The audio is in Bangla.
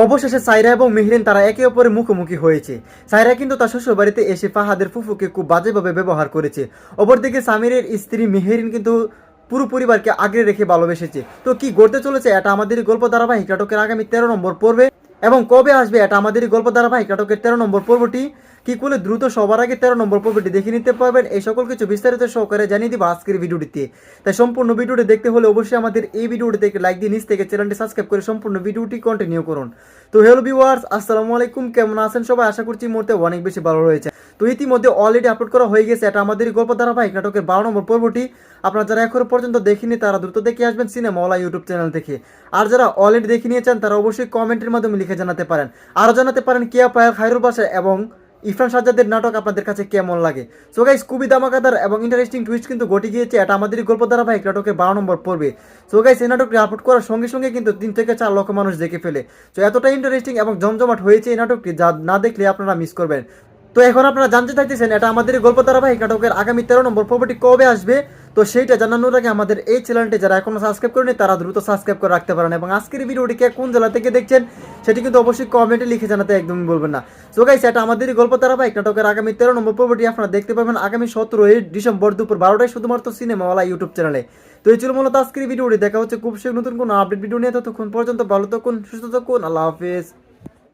অবশেষে সাইরা এবং মেহরিন তারা একে অপরের মুখোমুখি হয়েছে। সাইরা কিন্তু তার শ্বশুরবাড়িতে এসে ফাহাদের ফুফুকে খুব বাজেভাবে ব্যবহার করেছে। অপরদিকে সামিরের স্ত্রী মেহরিন কিন্তু পুরো পরিবারকে আগলে রেখে ভালোবেসেছে। তো কি ঘটতে চলেছে এটা আমাদের গল্প ধারাবাহিক নাটকের আগামী 13 নম্বর পর্বে, এবং কবে আসবে এটা আমাদের গল্প ধারাবাহিক নাটকের 13 নম্বর পর্বটি, কি করলে দ্রুত সবার আগে 13 নম্বর পর্বটি দেখে নিতে পারবেন, এই সকল কিছু বিস্তারিত সহকারে জানিয়ে দিব আজকের ভিডিওটিতে। তাই সম্পূর্ণ ভিডিওটি দেখতে হলে অবশ্যই আমাদের এই ভিডিওটিতে লাইক দিয়ে নিচ থেকে চ্যানেলটি সাবস্ক্রাইব করে সম্পূর্ণ ভিডিওটি কন্টিনিউ করুন। তো হ্যালো ভিউয়ার্স, আসসালামু আলাইকুম, কেমন আছেন সবাই? আশা করছি মুহূর্তে অনেক বেশি ভালো রয়েছে। তো ইতিমধ্যে অলরেডি আপলোড করা হয়ে গেছে এটা আমাদের গল্প ধারাবাহিক নাটকের 12 নম্বর পর্বটি। আপনারা যারা এখনো পর্যন্ত দেখেনি তারা দ্রুত দেখে আসবেন সিনেমাওয়ালা ইউটিউব চ্যানেল থেকে। আর যারা অলরেডি দেখে নিয়েছেন তারা অবশ্যই কমেন্টের মাধ্যমে লিখে জানাতে পারেন। আরও জানাতে পারেন কিয়া পায়েল, খায়রুল বাশা এবং ইরফান সাজ্জাদের নাটক আপনাদের কাছে কেমন লাগে। সো গাইস, খুবই ধামাকাদার এবং ইন্টারেস্টিং টুইস্ট কিন্তু ঘটে গিয়েছে এটা আমাদের গল্প ধারাবাহিক নাটকের 12 নম্বর পর্বে। সো গাইস, এই নাটকটি আপলোড করার সঙ্গে সঙ্গে কিন্তু 3 থেকে 4 লক্ষ মানুষ দেখে ফেলে। তো এতটা ইন্টারেস্টিং এবং জমজমাট হয়েছে এই নাটকটি, যা না দেখলে আপনারা মিস করবেন। তো এখন আপনারা জানতে চাইতেছেন এটা আমাদের গল্প ধারাবাহিক নাটকের আগামী 13 নম্বর পর্বটি কবে আসবে। তো সেইটা জানানোর আগে আমাদের এই চ্যানেলটি যারা এখনো সাবস্ক্রাইব করেনি তারা দ্রুত সাবস্ক্রাইব করে রাখতে পারেন, এবং আজকের ভিডিওটি কে কোন জেলা থেকে দেখছেন সেটি কিন্তু অবশ্যই কমেন্টে লিখে জানাতে একদমই বলবেন না। সো গাইস, এটা আমাদের গল্প ধারাবাহিক নাটকের আগামী 13 নম্বর পর্বটি আপনারা দেখতে পাবেন আগামী 17 ডিসেম্বর দুপুর 12টায় শুধুমাত্র সিনেমাওয়ালা ইউটিউব চ্যানেলে। তো এই ছিল মূলত আজকের ভিডিওটি। দেখা হচ্ছে খুব শীঘ্র নতুন কোনো আপডেট ভিডিও নিয়ে। ততক্ষণ পর্যন্ত ভালো থাকুন, সুস্থ থাকুন, আল্লাহ হাফেজ।